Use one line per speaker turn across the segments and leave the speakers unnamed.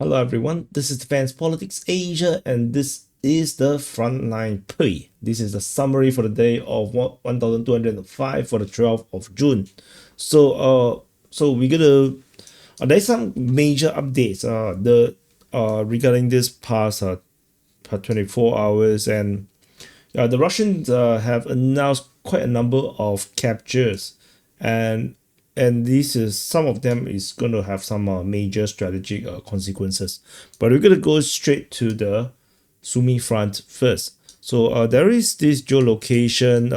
Hello everyone, this is Defense Politics Asia and this is the Frontline Pui. This is the summary for the day of 1205 for the 12th of June. So we're gonna there's some major updates regarding this past 24 hours, and the Russians have announced quite a number of captures, and this is some of them is going to have some major strategic consequences. But we're going to go straight to the Sumy front first. So there is this geolocation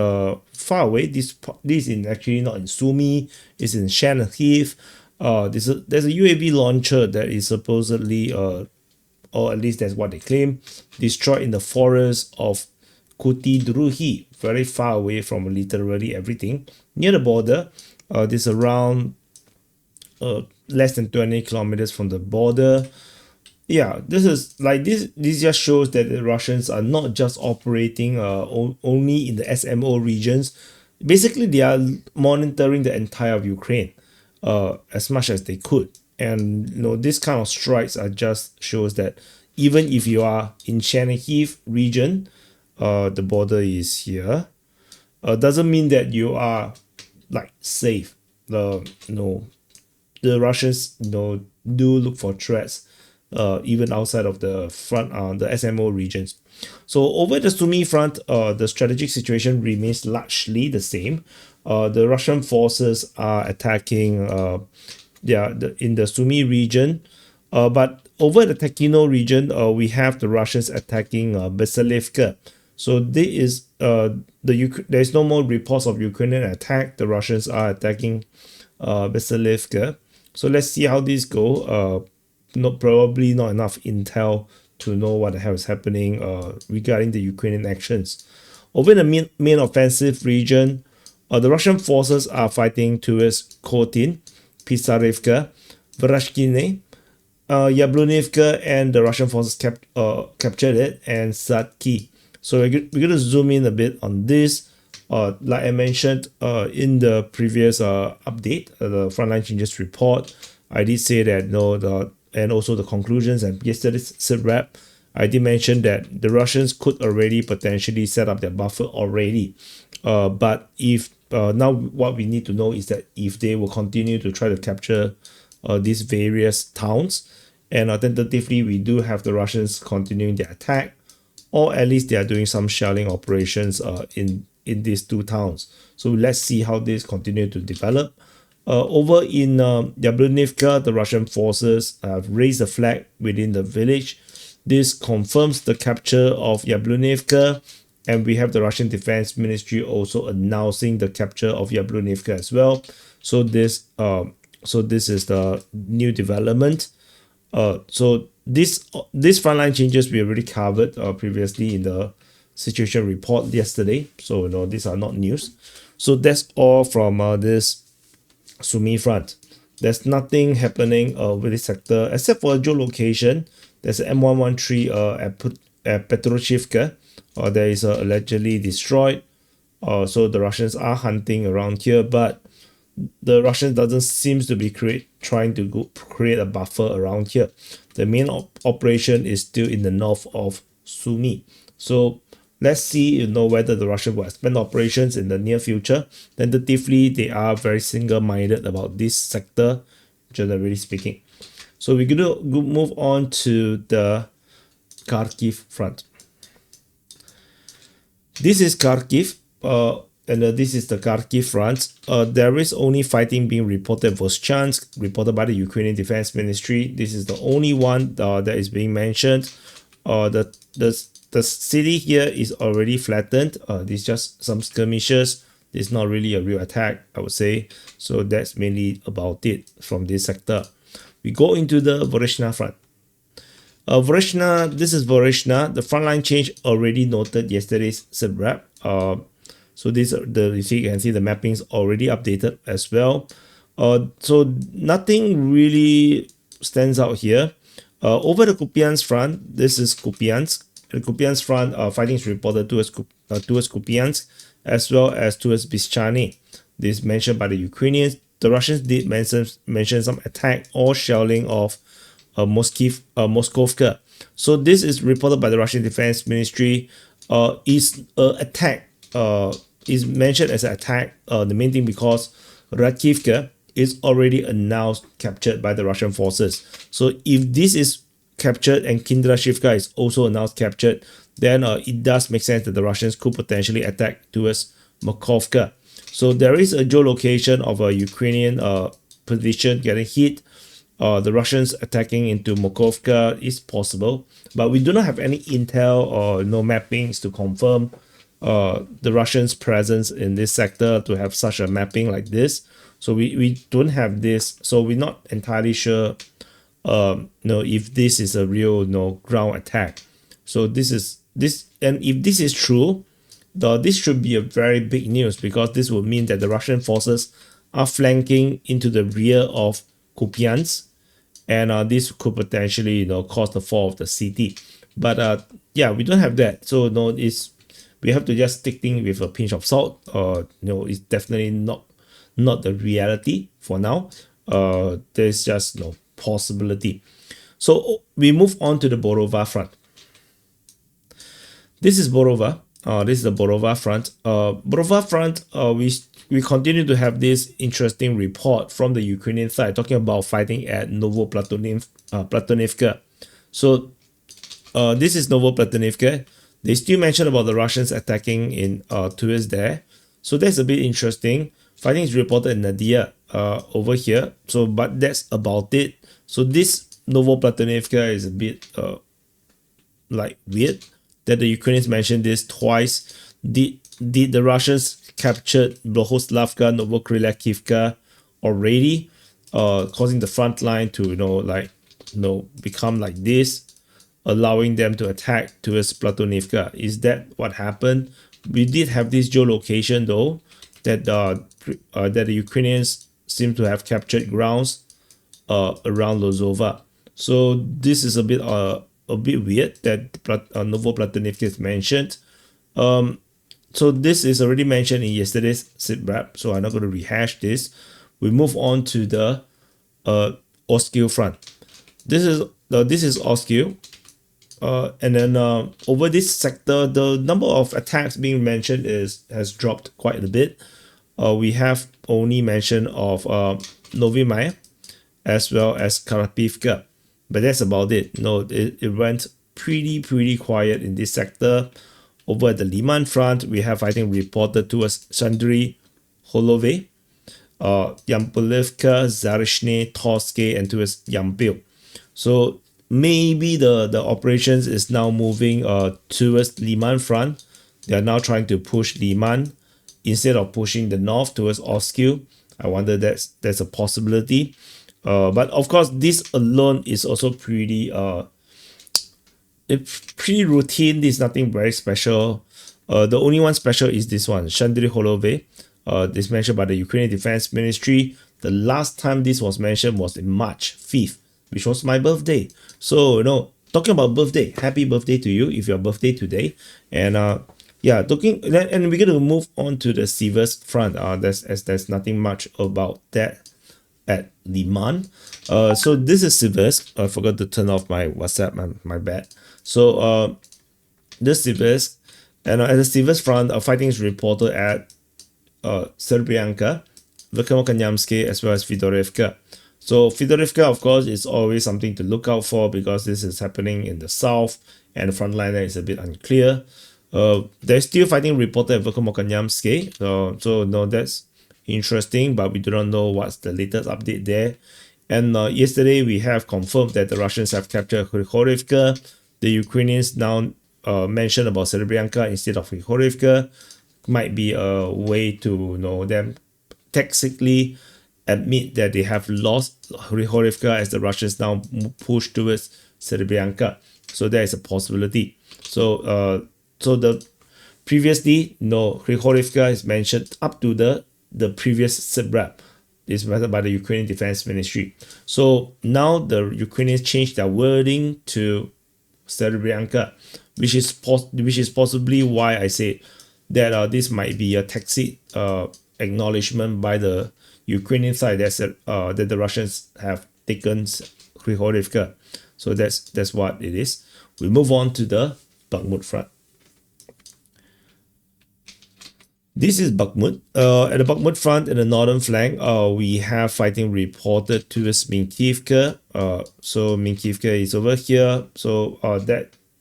far away. This is actually not in Sumy. It's in Chernihiv. There's a UAV launcher that is supposedly or at least that's what they claim, destroyed in the forest of Kuti, very far away from literally everything. Near the border, this around less than 20 kilometers from the border. Yeah, this is like this just shows that the Russians are not just operating only in the SMO regions. Basically, they are monitoring the entire of Ukraine as much as they could. And this kind of strikes are just shows that even if you are in Chernihiv region, the border is here, doesn't mean that you are like safe. The Russians do look for threats even outside of the front, the SMO regions. So over the Sumy front, the strategic situation remains largely the same. The Russian forces are attacking in the Sumy region, but over the Tekhino region, we have the Russians attacking Vasilivka. So there is no more reports of Ukrainian attack. The Russians are attacking Vasilivka. So let's see how this go. Probably not enough intel to know what the hell is happening regarding the Ukrainian actions. Over in the main offensive region, the Russian forces are fighting towards Khotin, Pisarivka, Vrashkine, Yablunivka, and the Russian forces captured it, and Satki. So we're going to zoom in a bit on this. Like I mentioned in the previous update, the Frontline Changes report, I did say that and also the conclusions and yesterday's SITREP, I did mention that the Russians could already potentially set up their buffer already. But if now what we need to know is that if they will continue to try to capture these various towns, and tentatively we do have the Russians continuing their attack, or at least they are doing some shelling operations in these two towns. So let's see how this continue to develop. Over in Yablunivka, the Russian forces have raised a flag within the village. This confirms the capture of Yablunivka, and we have the Russian Defense Ministry also announcing the capture of Yablunivka as well. So this is the new development. So these frontline changes we already covered previously in the situation report yesterday. So these are not news. So that's all from this Sumy front. There's nothing happening with this sector except for geolocation. There's an M113 at Petroshivka. There is allegedly destroyed. So the Russians are hunting around here, but the Russians doesn't seem to be trying to create a buffer around here. The main operation is still in the north of Sumy. So let's see whether the Russians will expand operations in the near future. Tentatively, they are very single-minded about this sector, generally speaking. So we're going to move on to the Kharkiv front. This is Kharkiv, and this is the Kharkiv front. There is only fighting being reported Voschansk, reported by the Ukrainian Defense Ministry. This is the only one that is being mentioned. The city here is already flattened. This is just some skirmishes. It's not really a real attack, I would say. So that's mainly about it from this sector. We go into the Voreshna front. This is Voreshna. The frontline change already noted yesterday's SITREP. So this you can see the mappings already updated as well. So nothing really stands out here. Over the Kupiansk front, this is Kupiansk. The Kupiansk front fighting is reported towards Kupiansk as well as towards Bischany. This is mentioned by the Ukrainians. The Russians did mention some attack or shelling of Moskovka. So this is reported by the Russian Defense Ministry. Is attack. Is mentioned as an attack. The main thing because Rakivka is already announced captured by the Russian forces. So if this is captured and Kindrashivka is also announced captured, then it does make sense that the Russians could potentially attack towards Makovka. So there is a geolocation of a Ukrainian position getting hit. The Russians attacking into Makovka is possible, but we do not have any intel or no mappings to confirm the Russians' presence in this sector to have such a mapping like this. So we don't have this, so we're not entirely sure if this is a real ground attack. So this, and if this is true, this should be a very big news, because this would mean that the Russian forces are flanking into the rear of Kupiansk, and this could potentially cause the fall of the city. But yeah, we don't have that, so we have to just take things with a pinch of salt. It's definitely not the reality for now. There's just no possibility. So we move on to the Borova front. This is Borova. This is the Borova front. Borova front, we continue to have this interesting report from the Ukrainian side talking about fighting at Novoplatonivka. So this is Novoplatonivka. They still mention about the Russians attacking in towards there. So that's a bit interesting. Fighting is reported in Nadia over here. So, but that's about it. So this Novoplatonivka is a bit like weird that the Ukrainians mentioned this twice. Did the Russians capture Bohoslavka, Novokryakivka already, causing the front line to become like this, allowing them to attack towards Platonivka? Is that what happened? We did have this geolocation though, that the Ukrainians seem to have captured grounds around Lozova. So this is a bit weird that Novoplatonivka is mentioned. So this is already mentioned in yesterday's SITREP, so I'm not going to rehash this. We move on to the Oskil front. This is Oskil. And then over this sector, the number of attacks being mentioned has dropped quite a bit. We have only mention of Novy Maya as well as Karapivka, but that's about it. It went pretty quiet in this sector. Over at the Liman front, we have fighting reported towards Shandri Holove, Yampolivka, Zarishne, Torske, and towards Yampil. So maybe the operations is now moving towards Liman front. They are now trying to push Liman instead of pushing the north towards Oskil. I wonder that's a possibility. But of course, this alone is also pretty it's pretty routine. There's nothing very special. The only one special is this one, Shandri Holove. This mentioned by the Ukrainian Defense Ministry. The last time this was mentioned was in March 5th, which was my birthday. So talking about birthday, happy birthday to you if your birthday today. And yeah, and we're gonna move on to the Siversk front. There's nothing much about that at Liman. So this is Siversk. I forgot to turn off my WhatsApp. My bad. So this Siversk, and at the Siversk front, fighting is reported at Serbianka, Verkhovno-Kanyamsky, as well as Fedorivka. So Fedorivka, of course, is always something to look out for because this is happening in the south and the front line there is a bit unclear. There's still fighting reported at Verkhovno-Kanyamsky. So no, that's interesting, but we do not know what's the latest update there. And yesterday we have confirmed that the Russians have captured Hrihorivka. The Ukrainians now mention about Serbianka instead of Hrihorivka. Might be a way to them tactically admit that they have lost Hrihorivka as the Russians now push towards Serbianka. So there is a possibility. So the previously Hrihorivka is mentioned up to the previous SITREP. Is mentioned by the Ukrainian Defense Ministry. So now the Ukrainians changed their wording to Serbianka, which is possibly why I say that this might be a tacit acknowledgement by the Ukrainian side that the Russians have taken Krychorivka. So that's what it is. We move on to the Bakhmut front. This is Bakhmut. At the Bakhmut front, in the northern flank, we have fighting reported towards Minkivka. So Minkivka is over here. So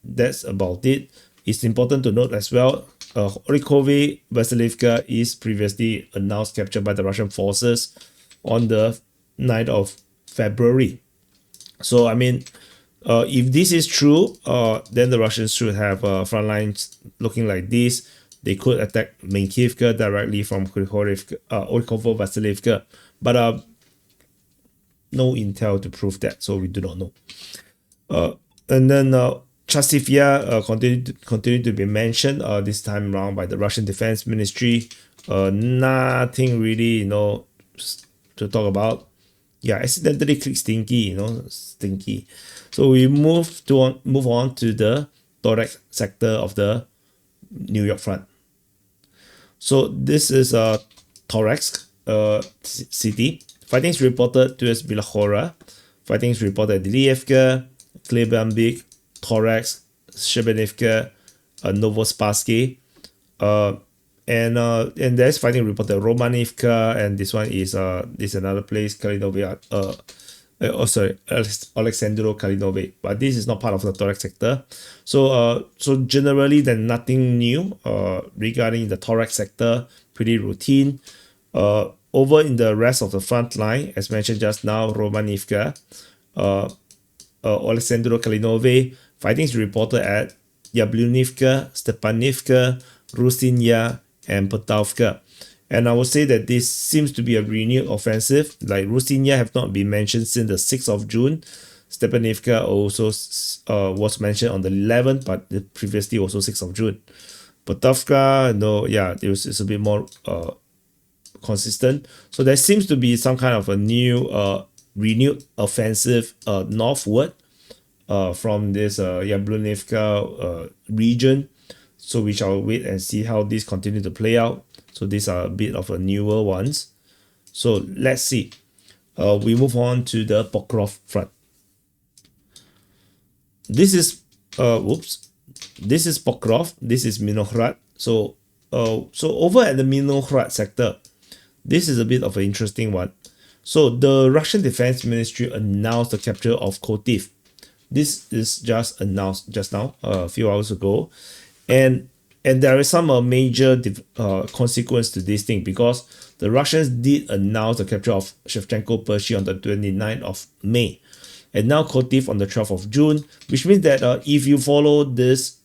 that's about it. It's important to note as well, Orikove Vasilivka is previously announced captured by the Russian forces on the 9th of February. So I mean, if this is true, then the Russians should have front lines looking like this. They could attack Minkivka directly from Orikovo Vasilivka, but no intel to prove that, so we do not know. And then Chasivya continued to be mentioned this time around by the Russian Defense Ministry. Nothing really, to talk about. Yeah, accidentally click stinky, stinky. So we move on to the Torex sector of the New York front. So this is Torex city. Fighting is reported towards Bilakhora. Fighting is reported at Dilievka, Klebambik, Torex, Shebenivka, Novospassky, and there's fighting reported at Romanivka, and this one is another place, Kalinovia. Alexandro Kalinove, but this is not part of the Torex sector. So generally, there's nothing new regarding the Torex sector. Pretty routine. Over in the rest of the front line, as mentioned just now, Romanivka, Alexandro Kalinove, fighting is reported at Yablunivka, Stepanivka, Rusinya, and Petrovsk. And I would say that this seems to be a renewed offensive. Like Rusinya have not been mentioned since the 6th of June. Stepanivka also was mentioned on the 11th, but previously also 6th of June. Petrovsk, it's a bit more consistent. So there seems to be some kind of a new renewed offensive northward from this Yablunivka region. So we shall wait and see how this continue to play out. So these are a bit of a newer ones. So let's see. We move on to the Pokrovsk front. This is This is Pokrovsk. This is Minokhrad. So over at the Minokhrad sector, this is a bit of an interesting one. So the Russian Defense Ministry announced the capture of Kotiv. This is just announced just now, a few hours ago, and there is some major consequence to this thing, because the Russians did announce the capture of Shevchenko Pershi on the 29th of May, and now Kotiv on the 12th of June, which means that if you follow this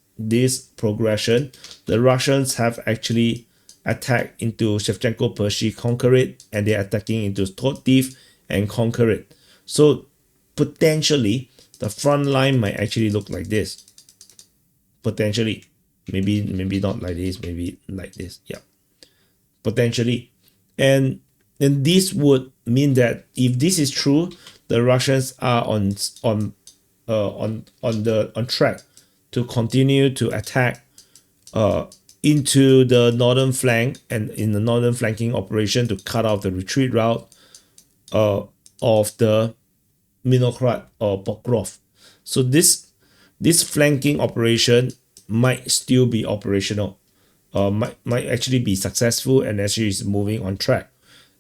progression, the Russians have actually attacked into Shevchenko Pershi, conquer it, and they're attacking into Kotiv and conquer it. So potentially the front line might actually look like this. Potentially. Maybe not like this, maybe like this. Yeah, potentially. And this would mean that if this is true, the Russians are on track to continue to attack into the northern flank, and in the northern flanking operation to cut off the retreat route of the Minokhrad or Pokrovsk. So this flanking operation might still be operational, might actually be successful, and actually is moving on track.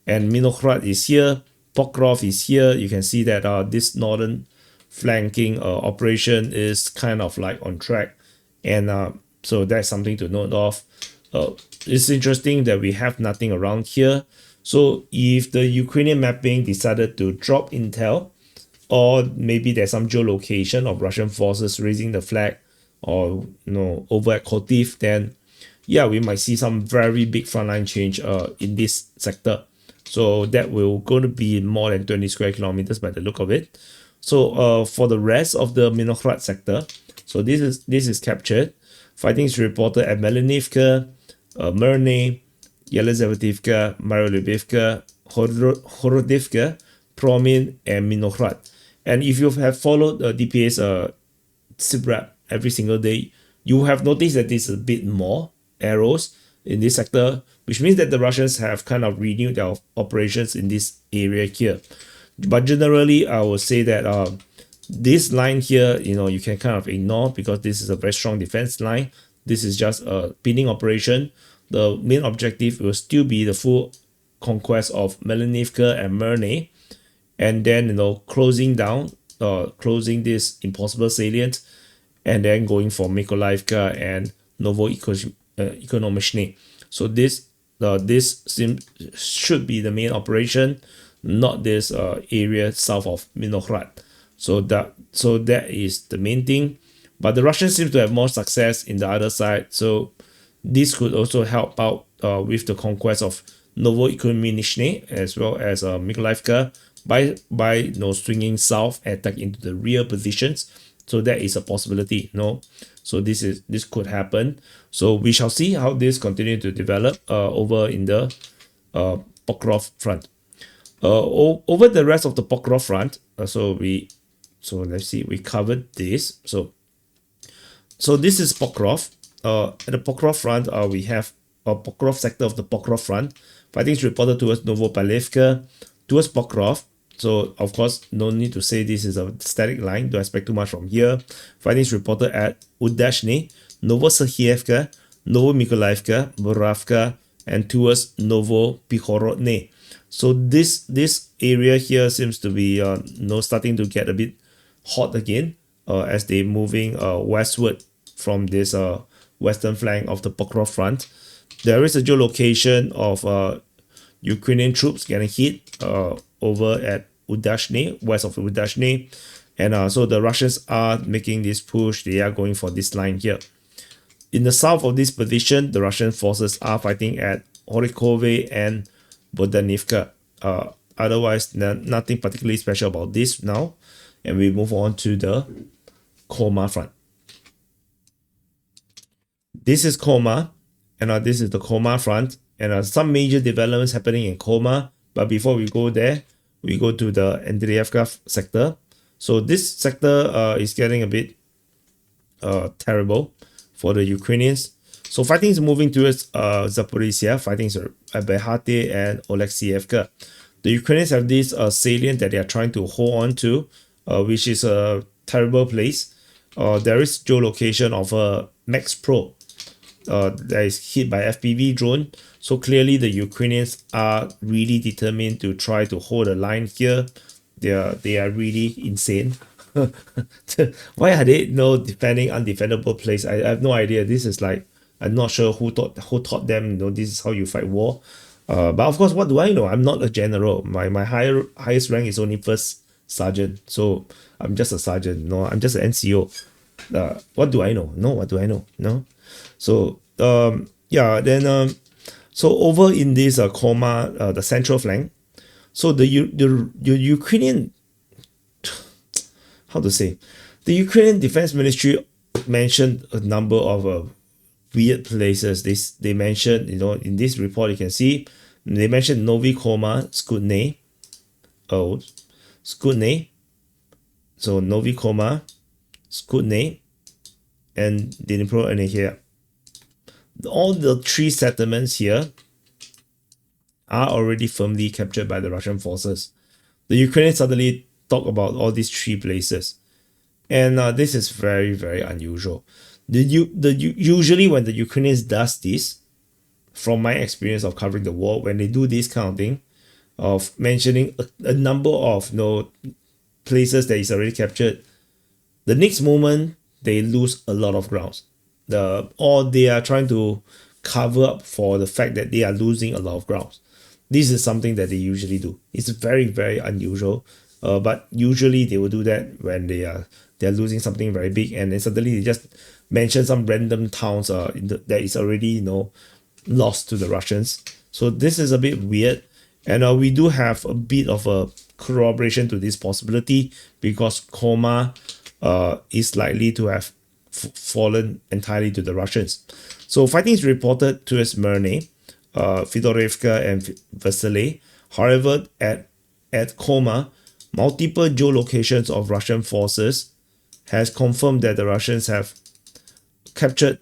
And Minokhrad is here, Pokrovsk is here. You can see that this northern flanking operation is kind of like on track, and so that's something to note of. It's interesting that we have nothing around here. So if the Ukrainian mapping decided to drop intel, or maybe there's some geolocation of Russian forces raising the flag, or over at Kotiv, then yeah, we might see some very big frontline change in this sector. So that will going to be more than 20 square kilometers by the look of it. So for the rest of the Minokhrad sector, so this is captured. Fighting is reported at Melanivka, Myrny, Yelizavetivka, Maryolubivka, Horodivka, Promin, and Minokhrad. And if you have followed DPA's SITREP every single day, you have noticed that there's a bit more arrows in this sector, which means that the Russians have kind of renewed their operations in this area here. But generally, I would say that This line here, you can kind of ignore because this is a very strong defense line. This is just a pinning operation. The main objective will still be the full conquest of Melanivka and Merne, and then closing down, closing this impossible salient, and then going for Mykolaiivka and Novo-Ekonomichny. So this should be the main operation, not this area south of Minograd. So that is the main thing. But the Russians seem to have more success in the other side. So this could also help out with the conquest of Novo-Ekonomichny as well as Mykolaiivka by swinging south and attack into the rear positions. So that is a possibility. So this could happen. So we shall see how this continue to develop over in the Pokrovsk front. Over the rest of the Pokrovsk front, so let's see, we covered this. So this is Pokrovsk. At the Pokrovsk front, we have a Pokrovsk sector of the Pokrovsk front. Fighting is reported towards Novopavlivka, towards Pokrovsk. So of course, no need to say this is a static line. Don't expect too much from here. Fighting is reported at Udashny, Novoserhievka, Novomykolaivka, Boravka, and towards Novopihorodne. So this area here seems to be starting to get a bit hot again as they moving westward from this western flank of the Pokrovsk front. There is a geolocation of Ukrainian troops getting hit over at Udashny, west of Udashny, and so the Russians are making this push. They are going for this line here. In the south of this position, the Russian forces are fighting at Horikove and Bodanivka. Otherwise, nothing particularly special about this now. And we move on to the KOMAR front. This is KOMAR, and this is the KOMAR front, and some major developments happening in KOMAR. But before we go there, we go to the Andreevka sector. So this sector is getting a bit terrible for the Ukrainians. So fighting is moving towards Zaporizhia. Fighting is at Behate and Oleksievka. The Ukrainians have this salient that they are trying to hold on to, which is a terrible place. There is geolocation of a Max Pro that is hit by FPV drone. So clearly the Ukrainians are really determined to try to hold a line here. They are really insane. Why are they defending undefendable place? I have no idea. This is like, I'm not sure who taught them this is how you fight war. But of course, what do I know? I'm not a general. My highest rank is only first sergeant. So I'm just a sergeant. I'm just an NCO. What do I know? What do I know? So so over in this KOMAR, the central flank, so the Ukrainian, how to say, the Ukrainian Defense Ministry mentioned a number of weird places. They mentioned, in this report you can see, they mentioned Novi KOMAR, Skutne, Skutne, so Novi KOMAR, Skutne, and Dnipro and here. All the three settlements here are already firmly captured by the Russian forces. The Ukrainians suddenly talk about all these three places, and this is very, very unusual. Usually when the Ukrainians does this, from my experience of covering the war, when they do this kind of thing, of mentioning a number of places that is already captured, the next moment they lose a lot of grounds. Or they are trying to cover up for the fact that they are losing a lot of grounds. This is something that they usually do. It's very, very unusual. But usually they will do that when they're losing something very big, and then suddenly they just mention some random towns that is already lost to the Russians. So this is a bit weird, and we do have a bit of a corroboration to this possibility because KOMAR is likely to have fallen entirely to the Russians. So fighting is reported towards Merne, Fedorivka and Vasily. However, at KOMAR, multiple geolocations of Russian forces has confirmed that the Russians have captured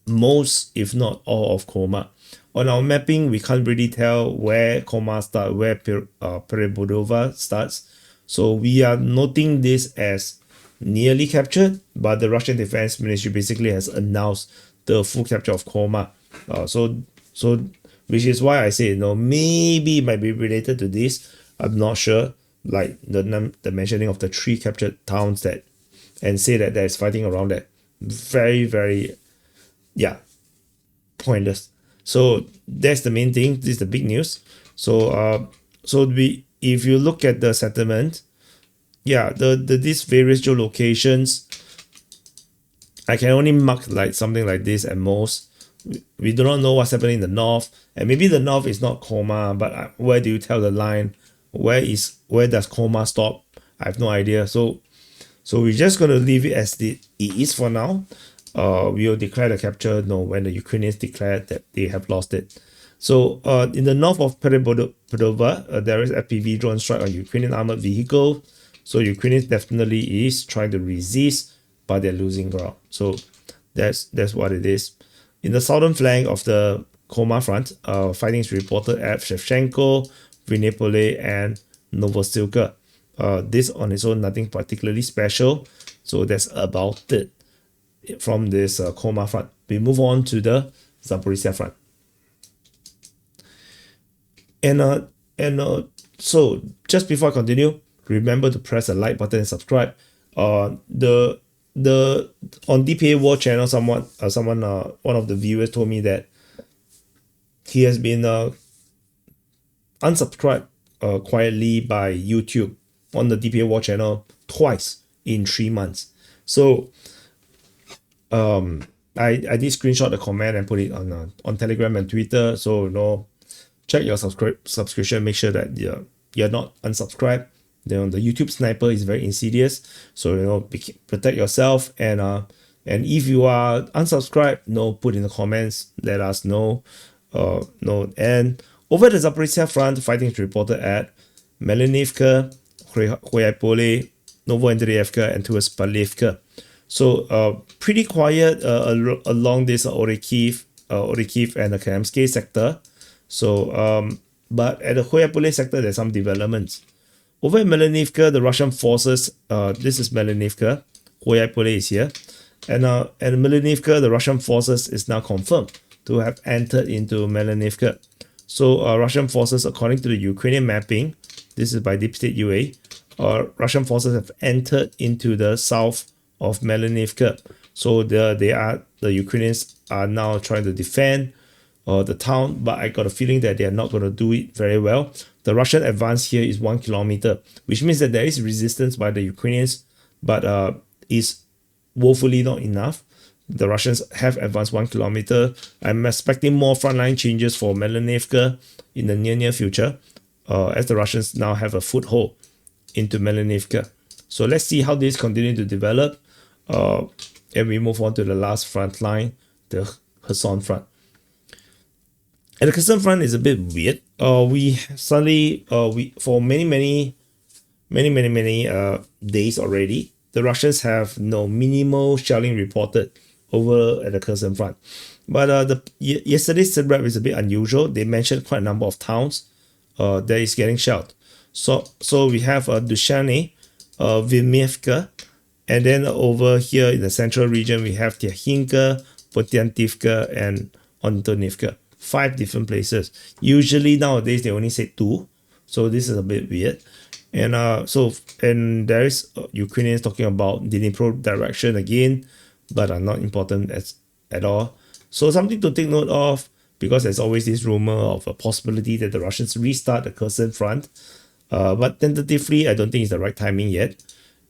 most, if not all, of KOMAR. On our mapping, we can't really tell where KOMAR starts, where Perebodova starts. So we are noting this as nearly captured, but the Russian Defense Ministry basically has announced the full capture of KOMAR. So which is why I say, you know, maybe it might be related to this. I'm not sure. Like the mentioning of the 3 captured towns that, and say that there's fighting around that. Very, very, yeah, pointless. So that's the main thing. This is the big news. If you look at the settlement, yeah, these various geolocations, I can only mark like something like this at most. We do not know what's happening in the north, and maybe the north is not KOMAR, but where do you tell the line? Where does KOMAR stop? I have no idea. So we're just gonna leave it as it is for now. We'll declare the capture when the Ukrainians declare that they have lost it. So in the north of Perepodova, there is FPV drone strike on Ukrainian armored vehicle. So Ukrainians definitely is trying to resist, but they're losing ground. So that's what it is. In the southern flank of the KOMAR front, fighting is reported at Shevchenko, Vinnypole, and Novosilka. This on its own, nothing particularly special. So that's about it from this KOMAR front. We move on to the Zaporizhzhia front. So just before I continue, remember to press the like button and subscribe. The on DPA War channel, one of the viewers told me that he has been unsubscribed quietly by YouTube on the DPA War channel twice in 3 months. So I did screenshot the comment and put it on Telegram and Twitter. So check your subscription. Make sure that you're not unsubscribed. The YouTube sniper is very insidious. So protect yourself, and if you are unsubscribed, put in the comments. Let us know. And over the Zaporizhzhia front, fighting is reported at Melanivka, Huaypole, Novoandreevka, and towards Palivka. So pretty quiet along this Orikhiv and the Kremsky sector. So but at the Huaypole sector, there's some developments. Over in Melanivka, the Russian forces, this is Melanivka, Huaypole is here, and Melanivka, the Russian forces is now confirmed to have entered into Melanivka. So Russian forces, according to the Ukrainian mapping, this is by Deep State UA, Russian forces have entered into the south of Melanivka. So the Ukrainians are now trying to defend the town, but I got a feeling that they are not going to do it very well. The Russian advance here is 1 kilometer, which means that there is resistance by the Ukrainians, but is woefully not enough. The Russians have advanced 1 kilometer. I'm expecting more frontline changes for Melanivka in the near future, as the Russians now have a foothold into Melanivka. So let's see how this continues to develop, and we move on to the last front line, the Kherson front. And the Kherson front is a bit weird. We suddenly, for many days already, the Russians have minimal shelling reported over at the Kherson front. But yesterday's SITREP is a bit unusual. They mentioned quite a number of towns that is getting shelled. So we have Dushane, Vimivka, and then over here in the central region we have Tyakhinka, Potyantivka, and Antonivka. 5 different places. Usually nowadays they only say 2, so this is a bit weird. And there is Ukrainians talking about Dnipro direction again, but are not important at all. So something to take note of, because there's always this rumor of a possibility that the Russians restart the Kherson front, but tentatively I don't think it's the right timing yet.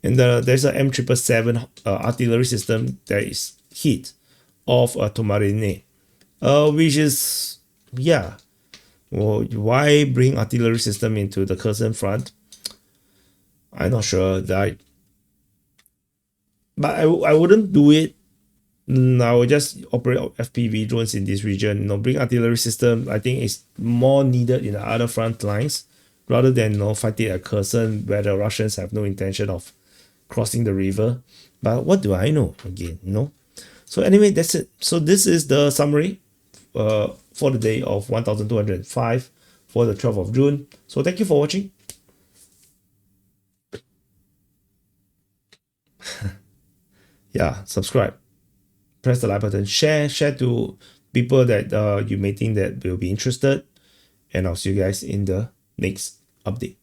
And there's a M777 artillery system that is hit off Tomarine. Which is, well, why bring artillery system into the Kherson front? I'm not sure. But I wouldn't do it. I would just operate FPV drones in this region. Bring artillery system. I think it's more needed in the other front lines, rather than fighting at Kherson, where the Russians have no intention of crossing the river. But what do I know again? So anyway, that's it. So this is the summary for the day of 1205 for the 12th of June. So thank you for watching. Yeah, subscribe, press the like button, share to people that you may think that will be interested, and I'll see you guys in the next update.